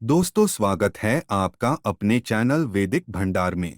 दोस्तों, स्वागत है आपका अपने चैनल वैदिक भंडार में।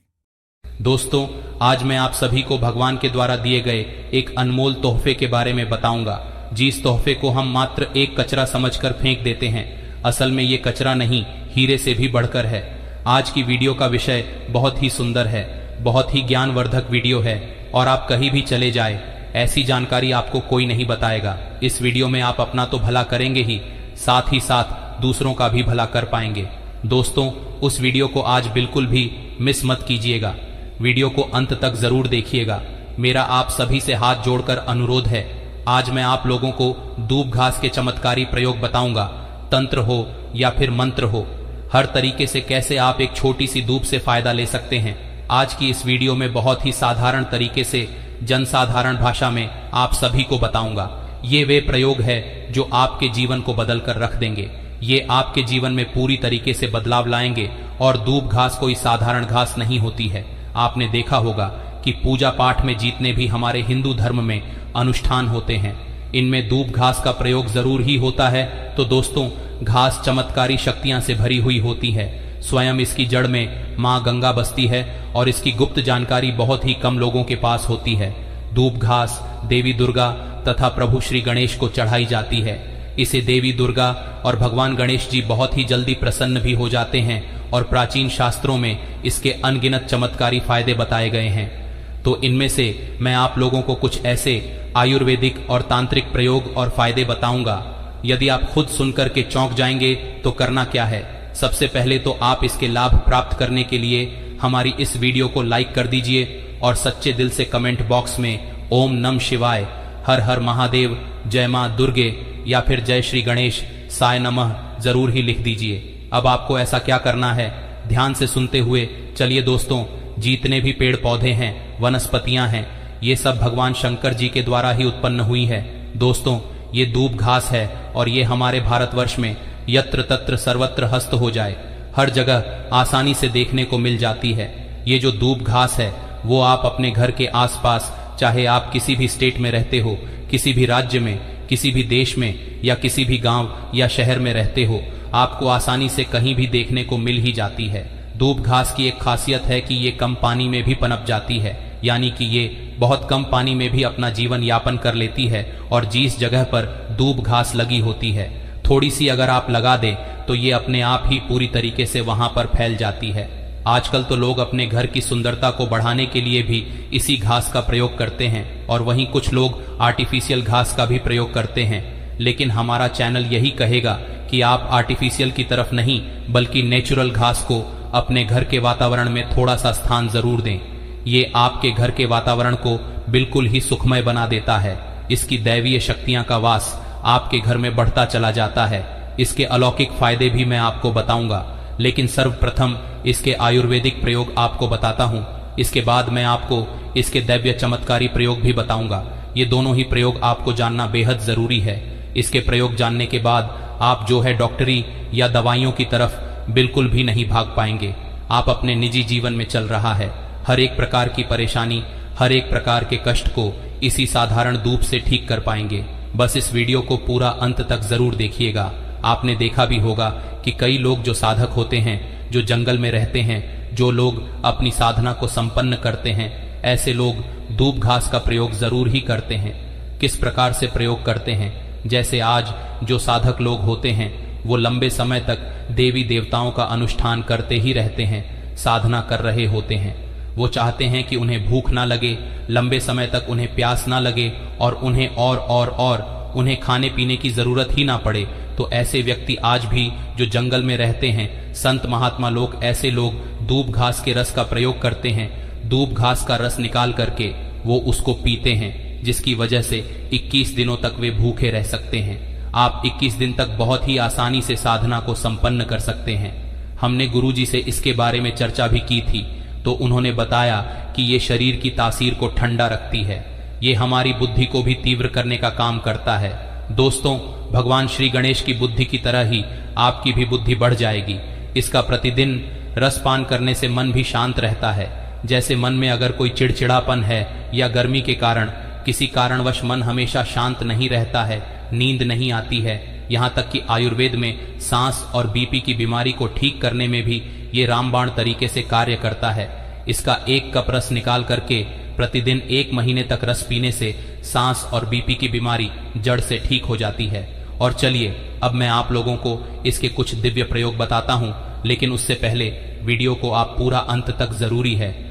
दोस्तों, आज मैं आप सभी को भगवान के द्वारा दिए गए एक अनमोल तोहफे के बारे में बताऊंगा। जिस तोहफे को हम मात्र एक कचरा समझकर फेंक देते हैं, असल में ये कचरा नहीं, हीरे से भी बढ़कर है। आज की वीडियो का विषय बहुत ही सुंदर है, बहुत ही ज्ञानवर्धक वीडियो है और आप कहीं भी चले जाए ऐसी जानकारी आपको कोई नहीं बताएगा। इस वीडियो में आप अपना तो भला करेंगे ही साथ दूसरों का भी भला कर पाएंगे। दोस्तों, उस वीडियो को आज बिल्कुल भी मिस मत कीजिएगा। वीडियो को अंत तक जरूर देखिएगा। मेरा आप सभी से हाथ जोड़कर अनुरोध है, आज मैं आप लोगों को दूब घास के चमत्कारी प्रयोग बताऊंगा। तंत्र हो या फिर मंत्र हो, हर तरीके से कैसे आप एक छोटी सी दूब से फायदा ले सकते हैं। आज की इस वीडियो में बहुत ही साधारण तरीके से जनसाधारण भाषा में आप सभी को बताऊंगा। ये वे प्रयोग है जो आपके जीवन को बदल कर रख देंगे। ये आपके जीवन में पूरी तरीके से बदलाव लाएंगे। और दूब घास कोई साधारण घास नहीं होती है। आपने देखा होगा कि पूजा पाठ में जितने भी हमारे हिंदू धर्म में अनुष्ठान होते हैं, इनमें दूब घास का प्रयोग जरूर ही होता है। तो दोस्तों, घास चमत्कारी शक्तियां से भरी हुई होती है। स्वयं इसकी जड़ में माँ गंगा बसती है और इसकी गुप्त जानकारी बहुत ही कम लोगों के पास होती है। दूब घास देवी दुर्गा तथा प्रभु श्री गणेश को चढ़ाई जाती है। इसे देवी दुर्गा और भगवान गणेश जी बहुत ही जल्दी प्रसन्न भी हो जाते हैं और प्राचीन शास्त्रों में इसके अनगिनत चमत्कारी फायदे बताए गए हैं। तो इनमें से मैं आप लोगों को कुछ ऐसे आयुर्वेदिक और तांत्रिक प्रयोग और फायदे बताऊंगा। यदि आप खुद सुनकर के चौंक जाएंगे तो करना क्या है, सबसे पहले तो आप इसके लाभ प्राप्त करने के लिए हमारी इस वीडियो को लाइक कर दीजिए और सच्चे दिल से कमेंट बॉक्स में ओम नम शिवाय, हर हर महादेव, जय मां दुर्गे या फिर जय श्री गणेश साय नमः जरूर ही लिख दीजिए। अब आपको ऐसा क्या करना है, ध्यान से सुनते हुए चलिए। दोस्तों, जितने भी पेड़ पौधे हैं, वनस्पतियां हैं, ये सब भगवान शंकर जी के द्वारा ही उत्पन्न हुई है। दोस्तों, ये दूब घास है और ये हमारे भारतवर्ष में यत्र तत्र सर्वत्र हस्त हो जाए, हर जगह आसानी से देखने को मिल जाती है। ये जो दूब घास है वो आप अपने घर के आसपास, चाहे आप किसी भी स्टेट में रहते हो, किसी भी राज्य में, किसी भी देश में या किसी भी गांव या शहर में रहते हो, आपको आसानी से कहीं भी देखने को मिल ही जाती है। दूब घास की एक खासियत है कि ये कम पानी में भी पनप जाती है, यानी कि ये बहुत कम पानी में भी अपना जीवन यापन कर लेती है। और जिस जगह पर दूब घास लगी होती है, थोड़ी सी अगर आप लगा दें तो ये अपने आप ही पूरी तरीके से वहां पर फैल जाती है। आजकल तो लोग अपने घर की सुंदरता को बढ़ाने के लिए भी इसी घास का प्रयोग करते हैं और वहीं कुछ लोग आर्टिफिशियल घास का भी प्रयोग करते हैं। लेकिन हमारा चैनल यही कहेगा कि आप आर्टिफिशियल की तरफ नहीं बल्कि नेचुरल घास को अपने घर के वातावरण में थोड़ा सा स्थान जरूर दें। ये आपके घर के वातावरण को बिल्कुल ही सुखमय बना देता है। इसकी दैवीय शक्तियां का वास आपके घर में बढ़ता चला जाता है। इसके अलौकिक फायदे भी मैं आपको बताऊंगा, लेकिन सर्वप्रथम इसके आयुर्वेदिक प्रयोग आपको बताता हूं। इसके बाद मैं आपको इसके दैव्य चमत्कारी प्रयोग भी बताऊंगा। ये दोनों ही प्रयोग आपको जानना बेहद जरूरी है। इसके प्रयोग जानने के बाद आप जो है डॉक्टरी या दवाइयों की तरफ बिल्कुल भी नहीं भाग पाएंगे। आप अपने निजी जीवन में चल रहा है हर एक प्रकार की परेशानी, हर एक प्रकार के कष्ट को इसी साधारण दूब से ठीक कर पाएंगे। बस इस वीडियो को पूरा अंत तक जरूर देखिएगा। आपने देखा भी होगा कि कई लोग जो साधक होते हैं, जो जंगल में रहते हैं, जो लोग अपनी साधना को संपन्न करते हैं, ऐसे लोग दूब घास का प्रयोग जरूर ही करते हैं। किस प्रकार से प्रयोग करते हैं, जैसे आज जो साधक लोग होते हैं वो लंबे समय तक देवी देवताओं का अनुष्ठान करते ही रहते हैं, साधना कर रहे होते हैं। वो चाहते हैं कि उन्हें भूख ना लगे, लंबे समय तक उन्हें प्यास ना लगे और उन्हें और उन्हें खाने पीने की जरूरत ही ना पड़े। तो ऐसे व्यक्ति आज भी जो जंगल में रहते हैं, संत महात्मा लोग, ऐसे लोग दूब घास के रस का प्रयोग करते हैं। दूब घास का रस निकाल करके वो उसको पीते हैं, जिसकी वजह से 21 दिनों तक वे भूखे रह सकते हैं। आप 21 दिन तक बहुत ही आसानी से साधना को संपन्न कर सकते हैं। हमने गुरुजी से इसके बारे में चर्चा भी की थी, तो उन्होंने बताया कि ये शरीर की तासीर को ठंडा रखती है, ये हमारी बुद्धि को भी तीव्र करने का काम करता है। दोस्तों, भगवान श्री गणेश की बुद्धि की तरह ही आपकी भी बुद्धि बढ़ जाएगी। इसका प्रतिदिन रसपान करने से मन भी शांत रहता है। जैसे मन में अगर कोई चिड़चिड़ापन है या गर्मी के कारण किसी कारणवश मन हमेशा शांत नहीं रहता है, नींद नहीं आती है, यहाँ तक कि आयुर्वेद में सांस और बीपी की बीमारी को ठीक करने में भी ये रामबाण तरीके से कार्य करता है। इसका 1 कप रस निकाल करके प्रतिदिन 1 महीने तक रस पीने से सांस और बीपी की बीमारी जड़ से ठीक हो जाती है। और चलिए अब मैं आप लोगों को इसके कुछ दिव्य प्रयोग बताता हूँ, लेकिन उससे पहले वीडियो को आप पूरा अंत तक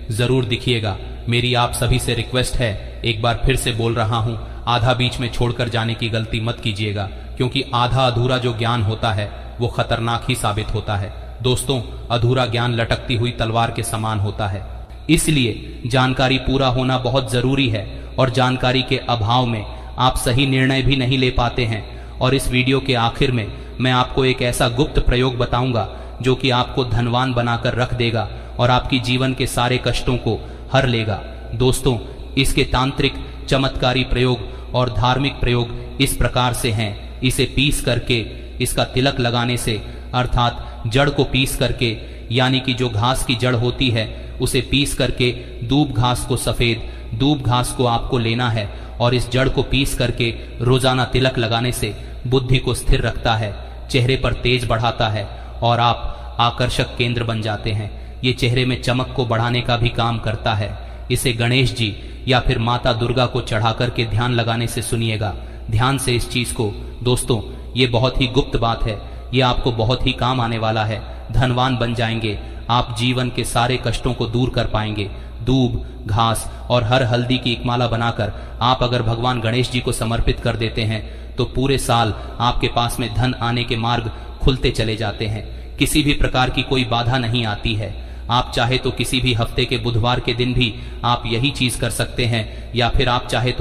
जरूर दिखिएगा। मेरी आप सभी से रिक्वेस्ट है, एक बार फिर से बोल रहा हूँ, आधा बीच में छोड़कर जाने की गलती मत कीजिएगा, क्योंकि आधा अधूरा जो ज्ञान होता है वो खतरनाक ही साबित होता है। दोस्तों, अधूरा ज्ञान लटकती हुई तलवार के समान होता है, इसलिए जानकारी पूरा होना बहुत जरूरी है। और जानकारी के अभाव में आप सही निर्णय भी नहीं ले पाते हैं। और इस वीडियो के आखिर में मैं आपको एक ऐसा गुप्त प्रयोग बताऊंगा जो कि आपको धनवान बनाकर रख देगा और आपकी जीवन के सारे कष्टों को हर लेगा। दोस्तों, इसके तांत्रिक, चमत्कारी प्रयोग और धार्मिक प्रयोग इस प्रकार से हैं। इसे पीस करके, इसका तिलक लगाने से, अर्थात जड़ को पीस करके, यानी कि जो घास की जड़ होती है उसे पीस करके दूब घास को, सफेद दूब घास को आपको लेना है और इस जड़ को पीस करके रोजाना तिलक लगाने से बुद्धि को स्थिर रखता है, चेहरे पर तेज बढ़ाता है और आप आकर्षक केंद्र बन जाते हैं। ये चेहरे में चमक को बढ़ाने का भी काम करता है। इसे गणेश जी या फिर माता दुर्गा को चढ़ा करके ध्यान लगाने से सुनिएगा, ध्यान से इस चीज को। दोस्तों, ये बहुत ही गुप्त बात है, ये आपको बहुत ही काम आने वाला है। धनवान बन जाएंगे, आप जीवन के सारे कष्टों को दूर कर पाएंगे। दूब, घास और हर हल्दी की एक माला बनाकर आप अगर भगवान गणेश जी को समर्पित कर देते हैं तो पूरे साल आपके पास में धन आने के मार्ग खुलते चले जाते हैं। किसी भी प्रकार की कोई बाधा नहीं आती है। आप चाहे तो किसी भी हफ्ते के बुधवार के दिन भी आप यही चीज कर सकते हैं, या फिर आप चाहे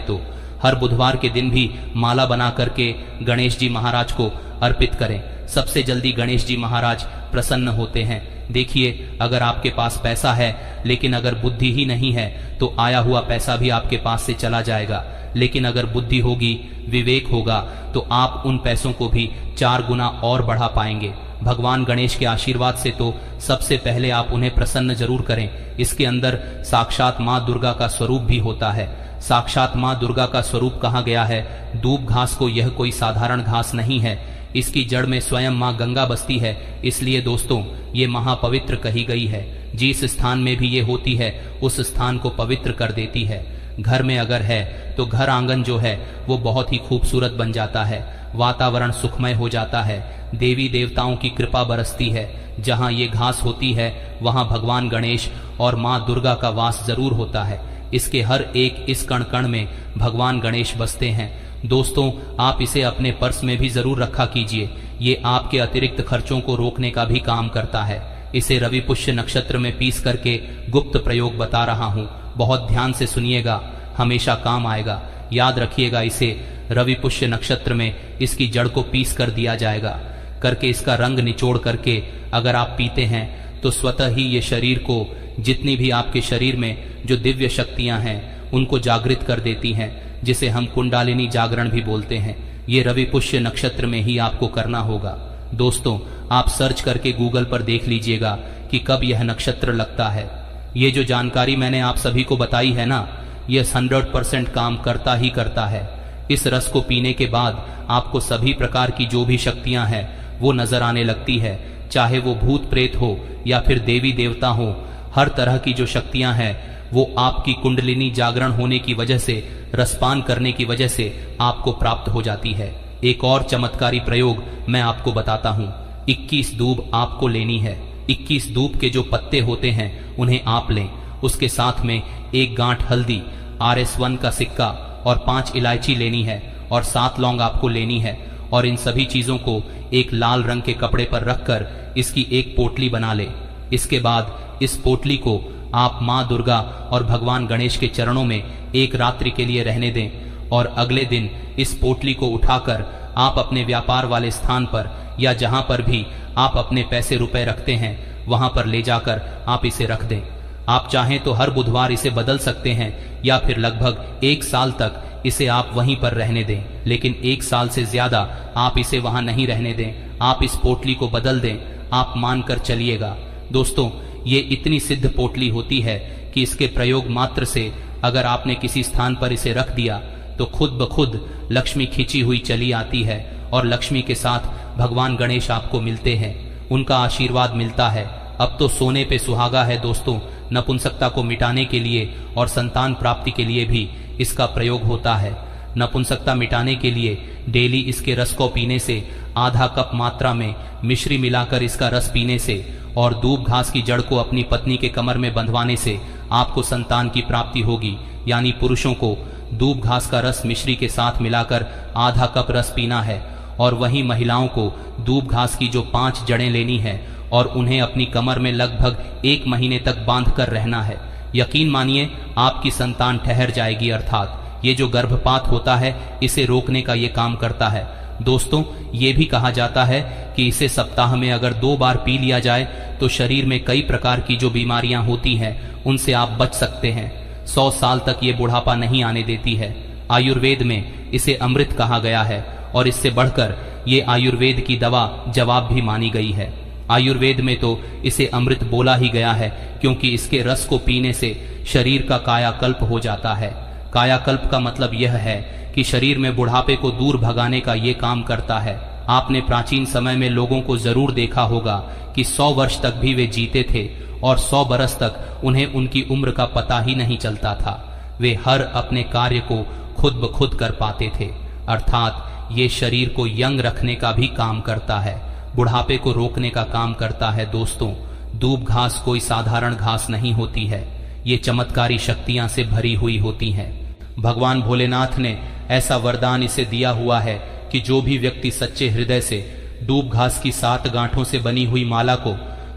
तो हर बुधवार के दिन भी माला बना करके गणेश जी महाराज को अर्पित करें। सबसे जल्दी गणेश जी महाराज प्रसन्न होते हैं। देखिए, अगर आपके पास पैसा है लेकिन अगर बुद्धि ही नहीं है तो आया हुआ पैसा भी आपके पास से चला जाएगा, लेकिन अगर बुद्धि होगी, विवेक होगा तो आप उन पैसों को भी 4 गुना और बढ़ा पाएंगे। भगवान गणेश के आशीर्वाद से तो सबसे पहले आप उन्हें प्रसन्न जरूर करें। इसके अंदर साक्षात माँ दुर्गा का स्वरूप भी होता है। साक्षात माँ दुर्गा का स्वरूप कहा गया है। दूब घास को यह कोई साधारण घास नहीं है, इसकी जड़ में स्वयं माँ गंगा बसती है, इसलिए दोस्तों ये महापवित्र कही गई है। जिस स्थान में भी ये होती है उस स्थान को पवित्र कर देती है। घर में अगर है तो घर आंगन जो है वो बहुत ही खूबसूरत बन जाता है, वातावरण सुखमय हो जाता है, देवी देवताओं की कृपा बरसती है। जहाँ ये घास होती है वहाँ भगवान गणेश और माँ दुर्गा का वास जरूर होता है। इसके हर एक इस कण कण में भगवान गणेश बसते हैं। दोस्तों, आप इसे अपने पर्स में भी जरूर रखा कीजिए, ये आपके अतिरिक्त खर्चों को रोकने का भी काम करता है। इसे रवि पुष्य नक्षत्र में पीस करके गुप्त प्रयोग बता रहा हूँ, बहुत ध्यान से सुनिएगा, हमेशा काम आएगा। याद रखिएगा, इसे रवि पुष्य नक्षत्र में इसकी जड़ को पीस कर दिया जाएगा। करके इसका रंग निचोड़ करके अगर आप पीते हैं तो स्वतः ही ये शरीर को, जितनी भी आपके शरीर में जो दिव्य शक्तियां हैं उनको जागृत कर देती हैं, जिसे हम कुंडालिनी जागरण भी बोलते हैं। ये रवि पुष्य नक्षत्र में ही आपको करना होगा। दोस्तों, आप सर्च करके गूगल पर देख लीजिएगा कि कब यह नक्षत्र लगता है। ये जो जानकारी मैंने आप सभी को बताई है ना, यह 100% काम करता ही करता है। इस रस को पीने के बाद आपको सभी प्रकार की जो भी शक्तियां हैं वो नजर आने लगती है, चाहे वो भूत प्रेत हो या फिर देवी देवता हो। हर तरह की जो शक्तियां हैं वो आपकी कुंडलिनी जागरण होने की वजह से, रसपान करने की वजह से आपको प्राप्त हो जाती है। एक और चमत्कारी प्रयोग मैं आपको बताता हूँ। 21 दूब आपको लेनी है। 21 दूब के जो पत्ते होते हैं उन्हें आप लें। उसके साथ में 1 गांठ हल्दी, RS1 का सिक्का और 5 इलायची लेनी है और 7 लौंग आपको लेनी है। और इन सभी चीजों को एक लाल रंग के कपड़े पर रखकर इसकी एक पोटली बना ले। इसके बाद इस पोटली को आप माँ दुर्गा और भगवान गणेश के चरणों में एक रात्रि के लिए रहने दें और अगले दिन इस पोटली को उठाकर आप अपने व्यापार वाले स्थान पर या जहां पर भी आप अपने पैसे रुपए रखते हैं वहां पर ले जाकर आप इसे रख दें। आप चाहें तो हर बुधवार इसे बदल सकते हैं या फिर लगभग 1 साल तक इसे आप वहीं पर रहने दें, लेकिन 1 साल से ज्यादा आप इसे वहां नहीं रहने दें। आप इस पोटली को बदल दें, आप मानकर चलिएगा। दोस्तों, ये इतनी सिद्ध पोटली होती है कि इसके प्रयोग मात्र से अगर आपने किसी स्थान पर इसे रख दिया तो खुद ब खुद लक्ष्मी खिंची हुई चली आती है और लक्ष्मी के साथ भगवान गणेश आपको मिलते हैं, उनका आशीर्वाद मिलता है। अब तो सोने पे सुहागा है दोस्तों। नपुंसकता को मिटाने के लिए और संतान प्राप्ति के लिए भी इसका प्रयोग होता है। नपुंसकता मिटाने के लिए डेली इसके रस को पीने से, आधा कप मात्रा में मिश्री मिलाकर इसका रस पीने से और दूब घास की जड़ को अपनी पत्नी के कमर में बंधवाने से आपको संतान की प्राप्ति होगी। यानी पुरुषों को दूब घास का रस मिश्री के साथ मिलाकर आधा कप रस पीना है और वहीं महिलाओं को दूब घास की जो 5 जड़ें लेनी है और उन्हें अपनी कमर में लगभग 1 महीने तक बांध कर रहना है। यकीन मानिए आपकी संतान ठहर जाएगी। अर्थात ये जो गर्भपात होता है इसे रोकने का ये काम करता है। दोस्तों ये भी कहा जाता है कि इसे सप्ताह में अगर 2 बार पी लिया जाए तो शरीर में कई प्रकार की जो बीमारियां होती हैं उनसे आप बच सकते हैं। 100 साल तक ये बुढ़ापा नहीं आने देती है। आयुर्वेद में इसे अमृत कहा गया है और इससे बढ़कर ये आयुर्वेद की दवा जवाब भी मानी गई है। आयुर्वेद में तो इसे अमृत बोला ही गया है क्योंकि इसके रस को पीने से शरीर का कायाकल्प हो जाता है। कायाकल्प का मतलब यह है कि शरीर में बुढ़ापे को दूर भगाने का ये काम करता है। आपने प्राचीन समय में लोगों को जरूर देखा होगा कि 100 वर्ष तक भी वे जीते थे और 100 बरस तक उन्हें उनकी उम्र का पता ही नहीं चलता था। वे हर अपने कार्य को खुद ब खुद कर पाते थे। अर्थात ये शरीर को यंग रखने का भी काम करता है, बुढ़ापे को रोकने का काम करता है। दोस्तों दूब घास कोई साधारण घास नहीं होती है, ये चमत्कारी शक्तियां से भरी हुई होती हैं। भगवान भोलेनाथ ने ऐसा वरदान इसे दिया हुआ है कि जो भी व्यक्ति सच्चे हृदय से दूब घास की 7 गांठों से बनी हुई माला को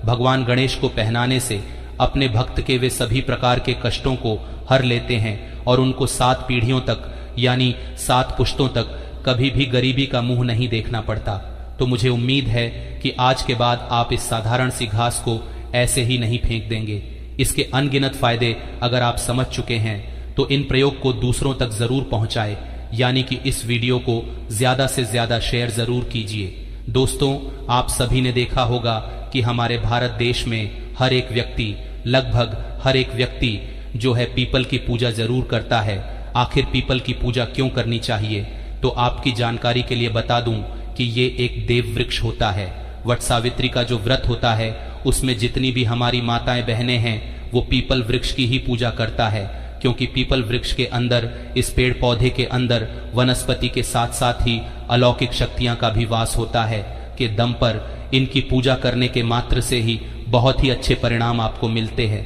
भगवान गणेश को पहनाने से अपने भक्त के वे सभी प्रकार के कष्टों को हर लेते हैं और उनको 7 पीढ़ियों तक यानी 7 पुश्तों तक कभी भी गरीबी का मुंह नहीं देखना पड़ता। तो मुझे उम्मीद है कि आज के बाद आप इस साधारण सी घास को ऐसे ही नहीं फेंक देंगे। इसके अनगिनत फायदे अगर आप समझ चुके हैं तो इन प्रयोग को दूसरों तक जरूर पहुंचाएं, यानी कि इस वीडियो को ज्यादा से ज्यादा शेयर जरूर कीजिए। दोस्तों आप सभी ने देखा होगा कि हमारे भारत देश में हर एक व्यक्ति, लगभग हर एक व्यक्ति जो है पीपल की पूजा जरूर करता है। आखिर पीपल की पूजा क्यों करनी चाहिए? तो आपकी जानकारी के लिए बता दूं कि ये एक देव वृक्ष होता है। वट सावित्री का जो व्रत होता है उसमें जितनी भी हमारी माताएं बहनें हैं वो पीपल वृक्ष की ही पूजा करता है, क्योंकि पीपल वृक्ष के अंदर, इस पेड़ पौधे के अंदर वनस्पति के साथ साथ ही अलौकिक शक्तियां का भी वास होता है कि दम पर इनकी पूजा करने के मात्र से ही बहुत ही अच्छे परिणाम आपको मिलते हैं।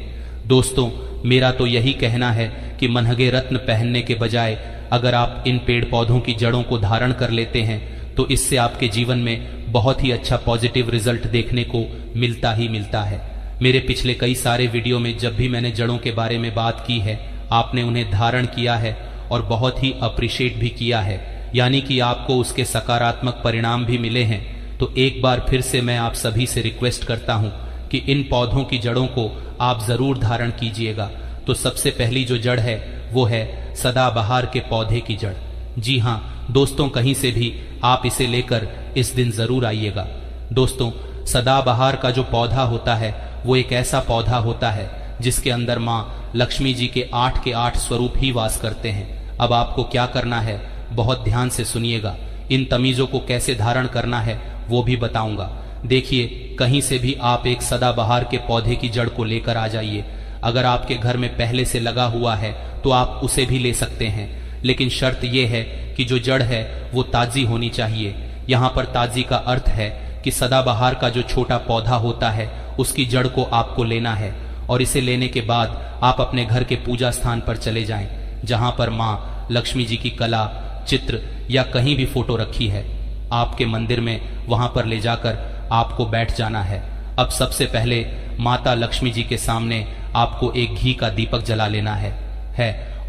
दोस्तों मेरा तो यही कहना है कि मनहगे रत्न पहनने के बजाय अगर आप इन पेड़ पौधों की जड़ों को धारण कर लेते हैं तो इससे आपके जीवन में बहुत ही अच्छा पॉजिटिव रिजल्ट देखने को मिलता ही मिलता है। मेरे पिछले कई सारे वीडियो में जब भी मैंने जड़ों के बारे में बात की है आपने उन्हें धारण किया है और बहुत ही अप्रिशिएट भी किया है, यानी कि आपको उसके सकारात्मक परिणाम भी मिले हैं। तो एक बार फिर से मैं आप सभी से रिक्वेस्ट करता हूं कि इन पौधों की जड़ों को आप जरूर धारण कीजिएगा। तो सबसे पहली जो जड़ है वो है सदाबहार के पौधे की जड़। जी हाँ दोस्तों, कहीं से भी आप इसे लेकर इस दिन जरूर आइएगा। दोस्तों सदाबहार का जो पौधा होता है वो एक ऐसा पौधा होता है जिसके अंदर माँ लक्ष्मी जी के 8 स्वरूप ही वास करते हैं। अब आपको क्या करना है बहुत ध्यान से सुनिएगा। इन तमीजों को कैसे धारण करना है वो भी बताऊंगा। देखिए कहीं से भी आप एक सदाबहार के पौधे की जड़ को लेकर आ जाइए। अगर आपके घर में पहले से लगा हुआ है तो आप उसे भी ले सकते हैं, लेकिन शर्त यह है कि जो जड़ है वो ताजी होनी चाहिए। यहाँ पर ताजी का अर्थ है कि सदाबहार का जो छोटा पौधा होता है उसकी जड़ को आपको लेना है और इसे लेने के बाद आप अपने घर के पूजा स्थान पर चले जाएं, जहां पर माँ लक्ष्मी जी की कला, चित्र या कहीं भी फोटो रखी है। आपके मंदिर में वहां पर ले जाकर आपको बैठ जाना है। अब सबसे पहले माता लक्ष्मी जी के सामने आपको एक घी का दीपक जला लेना है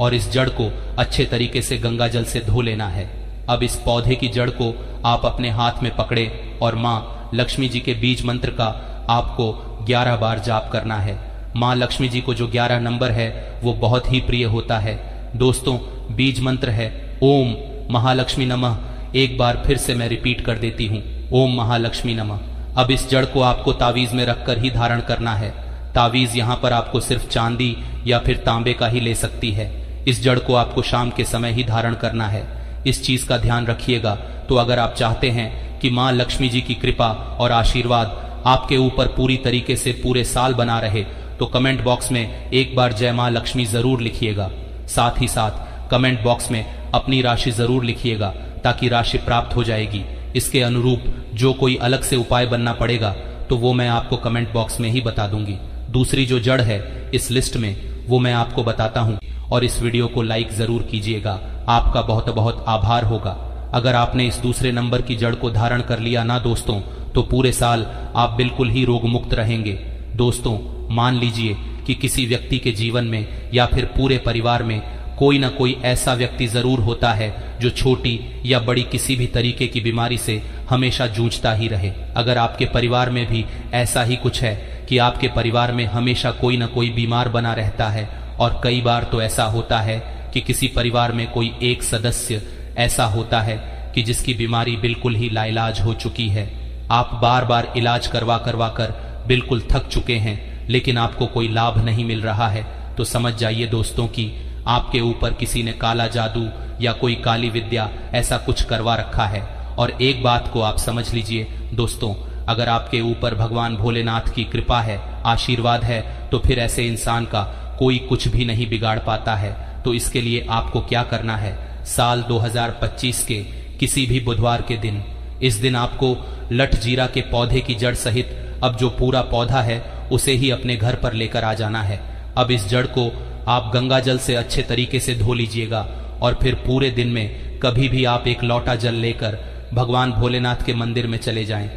और इस जड़ को अच्छे तरीके से गंगा जल से धो लेना है। अब इस पौधे की जड़ को आप अपने हाथ में पकड़े और माँ लक्ष्मी जी के बीज मंत्र का आपको 11 बार जाप करना है। माँ लक्ष्मी जी को जो 11 नंबर है वो बहुत ही प्रिय होता है। दोस्तों बीज मंत्र है ओम महालक्ष्मी नमः। एक बार फिर से मैं रिपीट कर देती हूँ, ओम महालक्ष्मी नमः। अब इस जड़ को आपको तावीज में रखकर ही धारण करना है। तावीज यहाँ पर आपको सिर्फ चांदी या फिर तांबे का ही ले सकती है। इस जड़ को आपको शाम के समय ही धारण करना है। इस चीज का ध्यान रखिएगा। तो अगर आप चाहते हैं कि माँ लक्ष्मी जी की कृपा और आशीर्वाद आपके ऊपर पूरी तरीके से पूरे साल बना रहे, तो कमेंट बॉक्स में एक बार जय माँ लक्ष्मी जरूर लिखिएगा। साथ ही साथ कमेंट बॉक्स में अपनी राशि जरूर लिखिएगा, ताकि राशि प्राप्त हो जाएगी। इसके अनुरूप जो कोई अलग से उपाय बनना पड़ेगा तो वो मैं आपको कमेंट बॉक्स में ही बता दूंगी। दूसरी जो जड़ है इस लिस्ट में वो मैं आपको बताता हूँ, और इस वीडियो को लाइक जरूर कीजिएगा। आपका बहुत बहुत आभार होगा। अगर आपने इस दूसरे नंबर की जड़ को धारण कर लिया ना दोस्तों, तो पूरे साल आप बिल्कुल ही रोग मुक्त रहेंगे। दोस्तों, मान लीजिए कि किसी व्यक्ति के जीवन में या फिर पूरे परिवार में कोई ना कोई ऐसा व्यक्ति जरूर होता है जो छोटी या बड़ी किसी भी तरीके की बीमारी से हमेशा जूझता ही रहे। अगर आपके परिवार में भी ऐसा ही कुछ है कि आपके परिवार में हमेशा कोई ना कोई बीमार बना रहता है, और कई बार तो ऐसा होता है कि किसी परिवार में कोई एक सदस्य ऐसा होता है कि जिसकी बीमारी बिल्कुल ही लाइलाज हो चुकी है। आप बार बार इलाज करवा कर बिल्कुल थक चुके हैं, लेकिन आपको कोई लाभ नहीं मिल रहा है, तो समझ जाइए दोस्तों कि आपके ऊपर किसी ने काला जादू या कोई काली विद्या ऐसा कुछ करवा रखा है। और एक बात को आप समझ लीजिए दोस्तों, अगर आपके ऊपर भगवान भोलेनाथ की कृपा है, आशीर्वाद है, तो फिर ऐसे इंसान का कोई कुछ भी नहीं बिगाड़ पाता है। तो इसके लिए आपको क्या करना है, साल 2025 के किसी भी बुधवार के दिन, इस दिन आपको लठ जीरा के पौधे की जड़ सहित अब जो पूरा पौधा है उसे ही अपने घर पर लेकर आ जाना है। अब इस जड़ को आप गंगा जल से अच्छे तरीके से धो लीजिएगा, और फिर पूरे दिन में कभी भी आप एक लोटा जल लेकर भगवान भोलेनाथ के मंदिर में चले जाएं।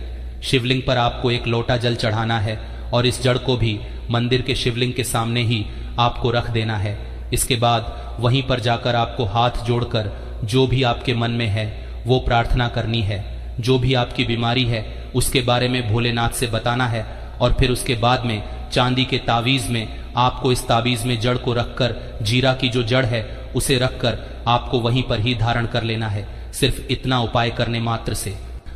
शिवलिंग पर आपको एक लोटा जल चढ़ाना है, और इस जड़ को भी मंदिर के शिवलिंग के सामने ही आपको रख देना है। इसके बाद वहीं पर जाकर आपको हाथ जोड़कर जो भी आपके मन में है वो प्रार्थना करनी है। जो भी आपकी बीमारी है उसके बारे में भोलेनाथ से बताना है, और फिर उसके बाद में चांदी के तावीज में आपको इस तावीज में जड़ को रखकर, जीरा की जो जड़ है उसे रखकर आपको वहीं पर ही धारण कर लेना है। सिर्फ इतना उपाय करने मात्र से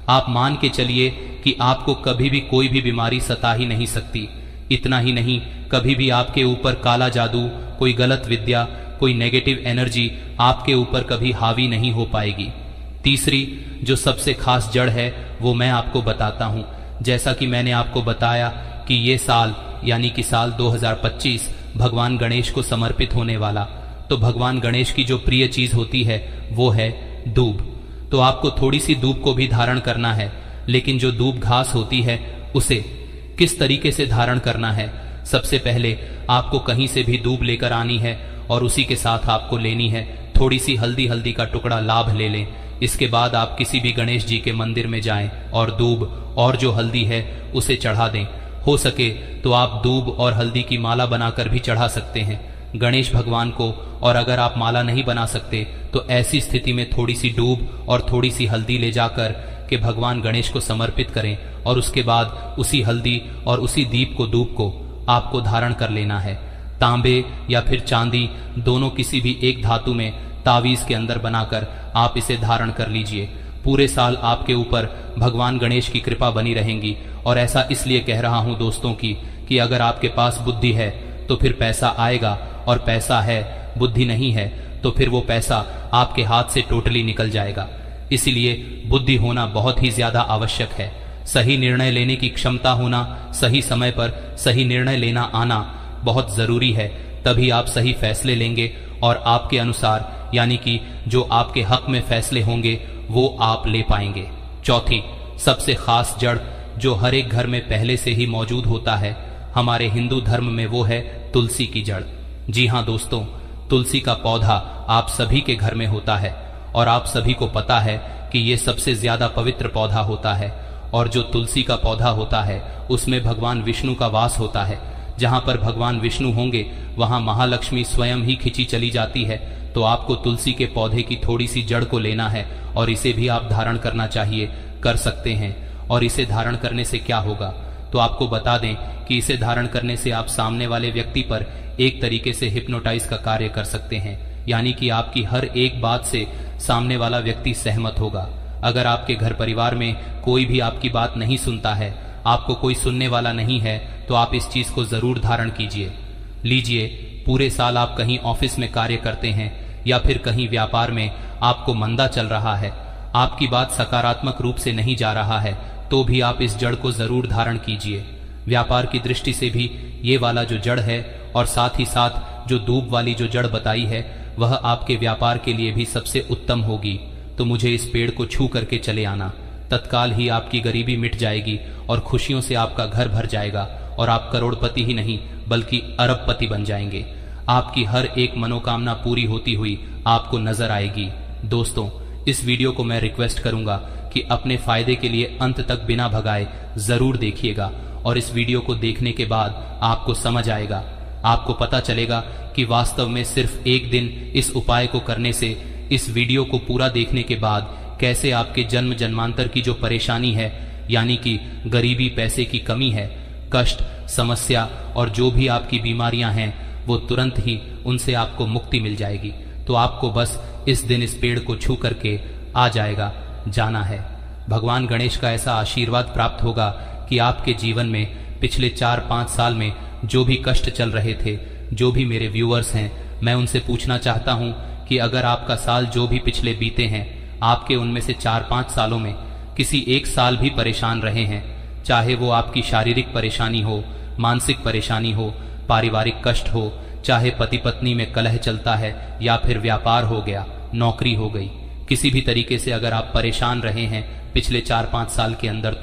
आप मान के चलिए कि आपको कभी भी कोई भी बीमारी सता ही नहीं सकती। इतना ही नहीं, कभी भी आपके ऊपर काला जादू, कोई गलत विद्या, कोई नेगेटिव एनर्जी आपके ऊपर कभी हावी नहीं हो पाएगी। तीसरी जो सबसे खास जड़ है वो मैं आपको बताता हूँ। जैसा कि मैंने आपको बताया कि ये साल यानी कि साल 2025 भगवान गणेश को समर्पित होने वाला, तो भगवान गणेश की जो प्रिय चीज होती है वो है दूब। तो आपको थोड़ी सी दूब को भी धारण करना है, लेकिन जो दूब घास होती है उसे किस तरीके से धारण करना है, सबसे पहले आपको कहीं से भी दूब लेकर आनी है, और उसी के साथ आपको लेनी है थोड़ी सी हल्दी का टुकड़ा लाभ ले लें। इसके बाद आप किसी भी गणेश जी के मंदिर में जाएं और दूब और जो हल्दी है उसे चढ़ा दें। हो सके तो आप दूब और हल्दी की माला बनाकर भी चढ़ा सकते हैं गणेश भगवान को, और अगर आप माला नहीं बना सकते तो ऐसी स्थिति में थोड़ी सी दूब और थोड़ी सी हल्दी ले जाकर के भगवान गणेश को समर्पित करें, और उसके बाद उसी हल्दी और उसी दीप को, दूब को आपको धारण कर लेना है। तांबे या फिर चांदी दोनों किसी भी एक धातु में तावीज के अंदर बनाकर आप इसे धारण कर लीजिए। पूरे साल आपके ऊपर भगवान गणेश की कृपा बनी रहेंगी। और ऐसा इसलिए कह रहा हूं दोस्तों कि अगर आपके पास बुद्धि है तो फिर पैसा आएगा, और पैसा है, बुद्धि नहीं है, तो फिर वो पैसा आपके हाथ से टोटली निकल जाएगा। इसीलिए बुद्धि होना बहुत ही ज्यादा आवश्यक है। सही निर्णय लेने की क्षमता होना, सही समय पर सही निर्णय लेना आना बहुत जरूरी है। तभी आप सही फैसले लेंगे, और आपके अनुसार यानी कि जो आपके हक में फैसले होंगे वो आप ले पाएंगे। चौथी सबसे खास जड़ जो हर एक घर में पहले से ही मौजूद होता है हमारे हिंदू धर्म में, वो है तुलसी की जड़। जी हाँ दोस्तों, तुलसी का पौधा आप सभी के घर में होता है, और आप सभी को पता है कि ये सबसे ज्यादा पवित्र पौधा होता है। और जो तुलसी का पौधा होता है उसमें भगवान विष्णु का वास होता है। जहां पर भगवान विष्णु होंगे वहां महालक्ष्मी स्वयं ही खिंची चली जाती है। तो आपको तुलसी के पौधे की थोड़ी सी जड़ को लेना है, और इसे भी आप धारण करना चाहिए, कर सकते हैं। और इसे धारण करने से क्या होगा, तो आपको बता दें कि इसे धारण करने से आप सामने वाले व्यक्ति पर एक तरीके से हिप्नोटाइज का कार्य कर सकते हैं। यानी कि आपकी हर एक बात से सामने वाला व्यक्ति सहमत होगा। अगर आपके घर परिवार में कोई भी आपकी बात नहीं सुनता है, आपको कोई सुनने वाला नहीं है, तो आप इस चीज को जरूर धारण कीजिए। लीजिए पूरे साल आप कहीं ऑफिस में कार्य करते हैं या फिर कहीं व्यापार में आपको मंदा चल रहा है, आपकी बात सकारात्मक रूप से नहीं जा रहा है, तो भी आप इस जड़ को जरूर धारण कीजिए। व्यापार की दृष्टि से भी ये वाला जो जड़ है और साथ ही साथ जो दूब वाली जो जड़ बताई है वह आपके व्यापार के लिए भी सबसे उत्तम होगी। तो मुझे इस पेड़ को छू करके चले आना, तत्काल ही आपकी गरीबी मिट जाएगी और खुशियों से आपका घर भर जाएगा और आप करोड़पति ही नहीं बल्कि अरबपति बन जाएंगे। आपकी हर एक मनोकामना पूरी होती हुई आपको नजर आएगी। दोस्तों, इस वीडियो को मैं रिक्वेस्ट करूंगा कि अपने फायदे के लिए अंत तक बिना भगाए जरूर देखिएगा और इस वीडियो को देखने के बाद आपको समझ आएगा, आपको पता चलेगा कि वास्तव में सिर्फ एक दिन इस उपाय को करने से, इस वीडियो को पूरा देखने के बाद कैसे आपके जन्म जन्मांतर की जो परेशानी है, यानी कि गरीबी, पैसे की कमी है, कष्ट, समस्या और जो भी आपकी बीमारियां हैं वो तुरंत ही उनसे आपको मुक्ति मिल जाएगी। तो आपको बस इस दिन इस पेड़ को छू करके जाना है। भगवान गणेश का ऐसा आशीर्वाद प्राप्त होगा कि आपके जीवन में पिछले 4-5 साल में जो भी कष्ट चल रहे थे, जो भी मेरे व्यूअर्स हैं, मैं उनसे पूछना चाहता हूं कि अगर आपका साल जो भी पिछले बीते हैं, आपके उनमें से 4-5 सालों में किसी एक साल भी परेशान रहे हैं, चाहे वो आपकी शारीरिक परेशानी हो, मानसिक परेशानी हो, पारिवारिक कष्ट हो, चाहे पति पत्नी में कलह चलता है या फिर व्यापार हो गया, नौकरी हो गई, किसी भी तरीके से अगर आप परेशान रहे हैं पिछले 4-5 साल के अंदर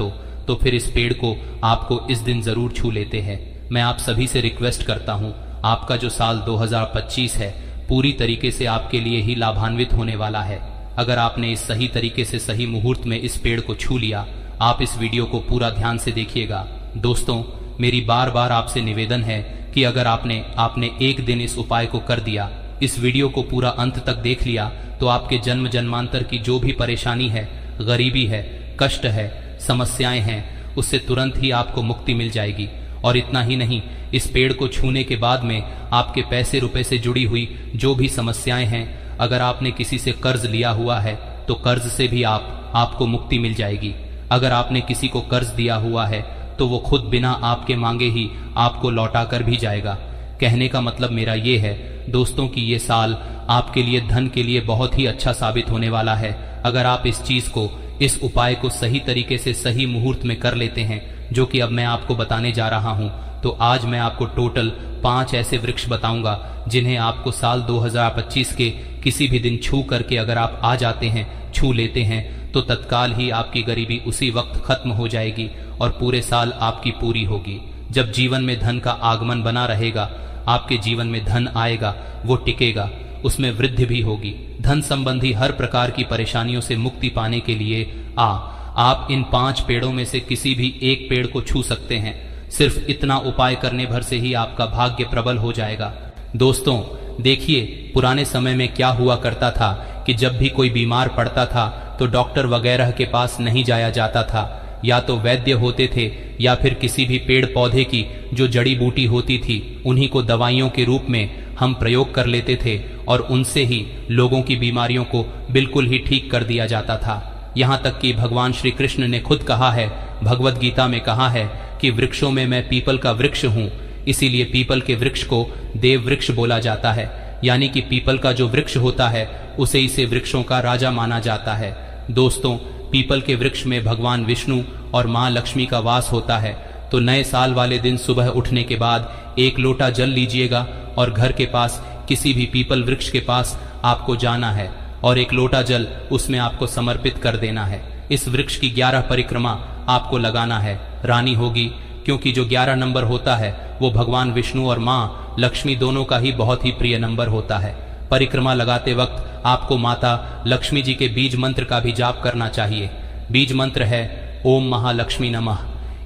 तो फिर इस पेड़ को आपको इस दिन जरूर छू लेते हैं। मैं आप सभी से रिक्वेस्ट करता हूं, आपका जो साल 2025 है पूरी तरीके से आपके लिए ही लाभान्वित होने वाला है। अगर आपने इस सही तरीके से सही मुहूर्त में इस पेड़ को छू लिया, आप इस वीडियो को पूरा ध्यान से देखिएगा। दोस्तों, मेरी बार बार आपसे निवेदन है कि अगर आपने एक दिन इस उपाय को कर दिया, इस वीडियो को पूरा अंत तक देख लिया, तो आपके जन्म जन्मांतर की जो भी परेशानी है, गरीबी है, कष्ट है, समस्याएं हैं, उससे तुरंत ही आपको मुक्ति मिल जाएगी। और इतना ही नहीं, इस पेड़ को छूने के बाद में आपके पैसे रुपए से जुड़ी हुई जो भी समस्याएं हैं, अगर आपने किसी से कर्ज लिया हुआ है तो कर्ज से भी आपको मुक्ति मिल जाएगी। अगर आपने किसी को कर्ज दिया हुआ है तो वो खुद बिना आपके मांगे ही आपको लौटा कर भी जाएगा। कहने का मतलब मेरा ये है दोस्तों कि ये साल आपके लिए धन के लिए बहुत ही अच्छा साबित होने वाला है। अगर आप इस चीज को, इस उपाय को सही तरीके से सही मुहूर्त में कर लेते हैं, जो कि अब मैं आपको बताने जा रहा हूं, तो आज मैं आपको टोटल 5 ऐसे वृक्ष बताऊंगा जिन्हें आपको साल 2025 के किसी भी दिन छू करके अगर आप आ जाते हैं, छू लेते हैं, तो तत्काल ही आपकी गरीबी उसी वक्त खत्म हो जाएगी और पूरे साल आपकी पूरी होगी। जब जीवन में धन का आगमन बना रहेगा, आपके जीवन में धन आएगा, वो टिकेगा, उसमें वृद्धि भी होगी। धन संबंधी हर प्रकार की परेशानियों से मुक्ति पाने के लिए आप इन 5 पेड़ों में से किसी भी एक पेड़ को छू सकते हैं। सिर्फ इतना उपाय करने भर से ही आपका भाग्य प्रबल हो जाएगा। दोस्तों, देखिए, पुराने समय में क्या हुआ करता था कि जब भी कोई बीमार पड़ता था तो डॉक्टर वगैरह के पास नहीं जाया जाता था, या तो वैद्य होते थे या फिर किसी भी पेड़ पौधे की जो जड़ी बूटी होती थी, उन्हीं को दवाइयों के रूप में हम प्रयोग कर लेते थे और उनसे ही लोगों की बीमारियों को बिल्कुल ही ठीक कर दिया जाता था। यहाँ तक कि भगवान श्री कृष्ण ने खुद कहा है, भगवत गीता में कहा है कि वृक्षों में मैं पीपल का वृक्ष हूँ, इसीलिए पीपल के वृक्ष को देव वृक्ष बोला जाता है। यानी कि पीपल का जो वृक्ष होता है उसे इसे वृक्षों का राजा माना जाता है। दोस्तों, पीपल के वृक्ष में भगवान विष्णु और माँ लक्ष्मी का वास होता है। तो नए साल वाले दिन सुबह उठने के बाद 1 लोटा जल लीजिएगा और घर के पास किसी भी पीपल वृक्ष के पास आपको जाना है और 1 लोटा जल उसमें आपको समर्पित कर देना है। इस वृक्ष की 11 परिक्रमा आपको लगाना है। रानी होगी, क्योंकि जो 11 नंबर होता है वो भगवान विष्णु और माँ लक्ष्मी दोनों का ही बहुत ही प्रिय नंबर होता है। परिक्रमा लगाते वक्त आपको माता लक्ष्मी जी के बीज मंत्र का भी जाप करना चाहिए। बीज मंत्र है ओम महालक्ष्मी नमः।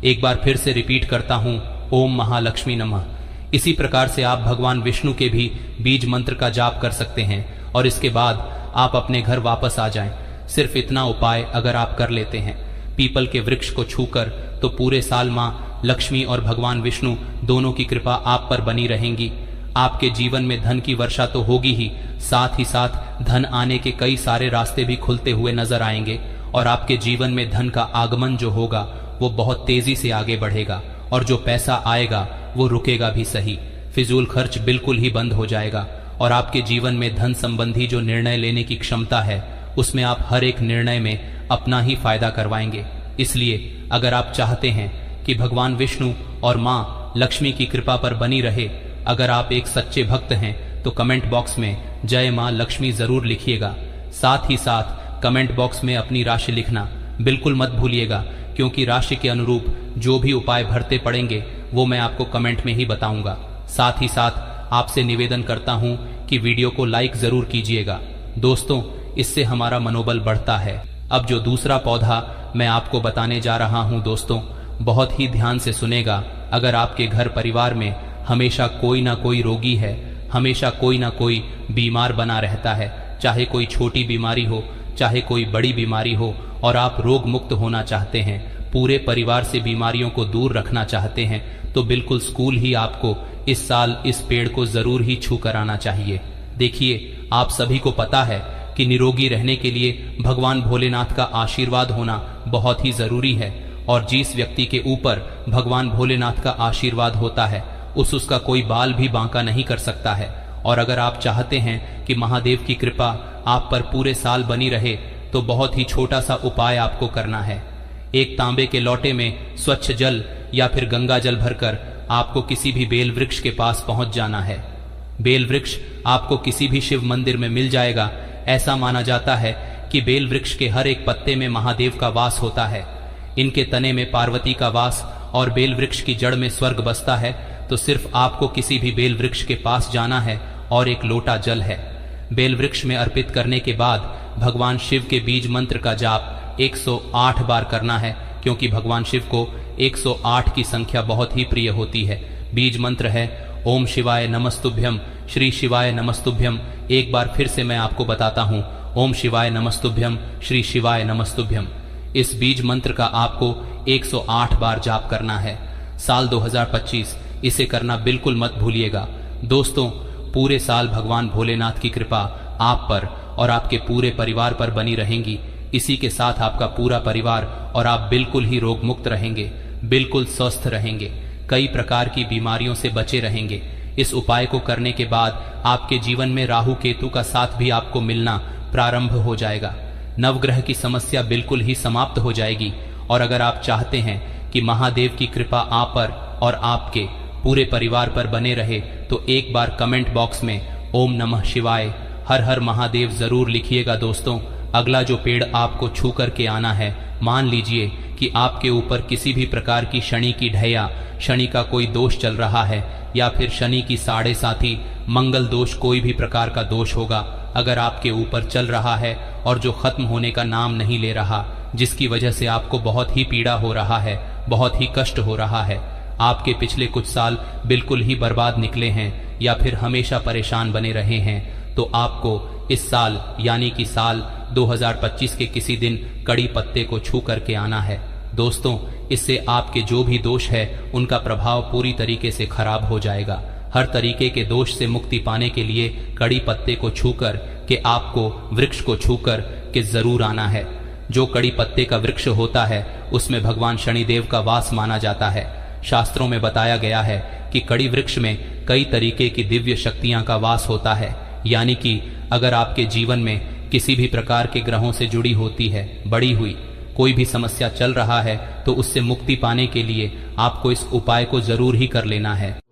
एक बार फिर से रिपीट करता हूं, ओम महालक्ष्मी नमः। इसी प्रकार से आप भगवान विष्णु के भी बीज मंत्र का जाप कर सकते हैं और इसके बाद आप अपने घर वापस आ जाएं। सिर्फ इतना उपाय अगर आप कर लेते हैं पीपल के वृक्ष को छूकर, तो पूरे साल माँ लक्ष्मी और भगवान विष्णु दोनों की कृपा आप पर बनी रहेंगी। आपके जीवन में धन की वर्षा तो होगी ही, साथ ही साथ धन आने के कई सारे रास्ते भी खुलते हुए नजर आएंगे और आपके जीवन में धन का आगमन जो होगा वो बहुत तेजी से आगे बढ़ेगा और जो पैसा आएगा वो रुकेगा भी सही। फिजूल खर्च बिल्कुल ही बंद हो जाएगा और आपके जीवन में धन संबंधी जो निर्णय लेने की क्षमता है उसमें आप हर एक निर्णय में अपना ही फायदा करवाएंगे। इसलिए अगर आप चाहते हैं कि भगवान विष्णु और माँ लक्ष्मी की कृपा पर बनी रहे, अगर आप एक सच्चे भक्त हैं तो कमेंट बॉक्स में जय माँ लक्ष्मी जरूर लिखिएगा। साथ ही साथ कमेंट बॉक्स में अपनी राशि लिखना बिल्कुल मत भूलिएगा, क्योंकि राशि के अनुरूप जो भी उपाय भरते पड़ेंगे वो मैं आपको कमेंट में ही बताऊंगा। साथ ही साथ आपसे निवेदन करता हूं कि वीडियो को लाइक जरूर कीजिएगा दोस्तों, इससे हमारा मनोबल बढ़ता है। अब जो दूसरा पौधा मैं आपको बताने जा रहा हूं दोस्तों, बहुत ही ध्यान से सुनेगा। अगर आपके घर परिवार में हमेशा कोई ना कोई रोगी है, हमेशा कोई ना कोई बीमार बना रहता है, चाहे कोई छोटी बीमारी हो चाहे कोई बड़ी बीमारी हो, और आप रोग मुक्त होना चाहते हैं, पूरे परिवार से बीमारियों को दूर रखना चाहते हैं, तो बिल्कुल स्कूल ही आपको इस साल इस पेड़ को जरूर ही छू कर आना चाहिए। देखिए, आप सभी को पता है कि निरोगी रहने के लिए भगवान भोलेनाथ का आशीर्वाद होना बहुत ही जरूरी है, और जिस व्यक्ति के ऊपर भगवान भोलेनाथ का आशीर्वाद होता है उसका कोई बाल भी बांका नहीं कर सकता है। और अगर आप चाहते हैं कि महादेव की कृपा आप पर पूरे साल बनी रहे तो बहुत ही छोटा सा उपाय आपको करना है। एक तांबे के लोटे में स्वच्छ जल या फिर गंगा जल भरकर आपको किसी भी बेल वृक्ष के पास पहुंच जाना है। बेल वृक्ष आपको किसी भी शिव मंदिर में मिल जाएगा। ऐसा माना जाता है कि बेल वृक्ष के हर एक पत्ते में महादेव का वास होता है, इनके तने में पार्वती का वास और बेल वृक्ष की जड़ में स्वर्ग बसता है। तो सिर्फ आपको किसी भी बेल वृक्ष के पास जाना है और एक लोटा जल है बेल वृक्ष में अर्पित करने के बाद भगवान शिव के बीज मंत्र का जाप 108 बार करना है, क्योंकि भगवान शिव को 108 की संख्या बहुत ही प्रिय होती है। बीज मंत्र है ओम शिवाय नमस्तुभ्यम, श्री शिवाय नमस्तुभ्यम। एक बार फिर से मैं आपको बताता हूं, ओम शिवाय नमस्तुभ्यम, श्री शिवाय नमस्तुभ्यम। इस बीज मंत्र का आपको 108 बार जाप करना है। साल 2025 इसे करना बिल्कुल मत भूलिएगा दोस्तों। पूरे साल भगवान भोलेनाथ की कृपा आप पर और आपके पूरे परिवार पर बनी रहेंगी। इसी के साथ आपका पूरा परिवार और आप बिल्कुल ही रोग मुक्त रहेंगे, बिल्कुल स्वस्थ रहेंगे, कई प्रकार की बीमारियों से बचे रहेंगे। इस उपाय को करने के बाद आपके जीवन में राहु केतु का साथ भी आपको मिलना प्रारंभ हो जाएगा। नवग्रह की समस्या बिल्कुल ही समाप्त हो जाएगी। और अगर आप चाहते हैं कि महादेव की कृपा आप पर और आपके पूरे परिवार पर बने रहे तो एक बार कमेंट बॉक्स में ओम नमः शिवाय, हर हर महादेव जरूर लिखिएगा दोस्तों। अगला जो पेड़ आपको छू करके आना है, मान लीजिए कि आपके ऊपर किसी भी प्रकार की शनि की ढैया, शनि का कोई दोष चल रहा है, या फिर शनि की साढ़े साथी मंगल दोष, कोई भी प्रकार का दोष होगा अगर आपके ऊपर चल रहा है और जो खत्म होने का नाम नहीं ले रहा, जिसकी वजह से आपको बहुत ही पीड़ा हो रहा है, बहुत ही कष्ट हो रहा है, आपके पिछले कुछ साल बिल्कुल ही बर्बाद निकले हैं या फिर हमेशा परेशान बने रहे हैं, तो आपको इस साल यानी कि साल 2025 के किसी दिन कड़ी पत्ते को छू करके आना है दोस्तों। इससे आपके जो भी दोष है उनका प्रभाव पूरी तरीके से खराब हो जाएगा। हर तरीके के दोष से मुक्ति पाने के लिए कड़ी पत्ते को छूकर के आपको वृक्ष को छूकर के जरूर आना है। जो कड़ी पत्ते का वृक्ष होता है उसमें भगवान शनिदेव का वास माना जाता है। शास्त्रों में बताया गया है कि कड़ी वृक्ष में कई तरीके की दिव्य शक्तियां का वास होता है, यानी कि अगर आपके जीवन में किसी भी प्रकार के ग्रहों से जुड़ी होती है बड़ी हुई कोई भी समस्या चल रहा है तो उससे मुक्ति पाने के लिए आपको इस उपाय को जरूर ही कर लेना है।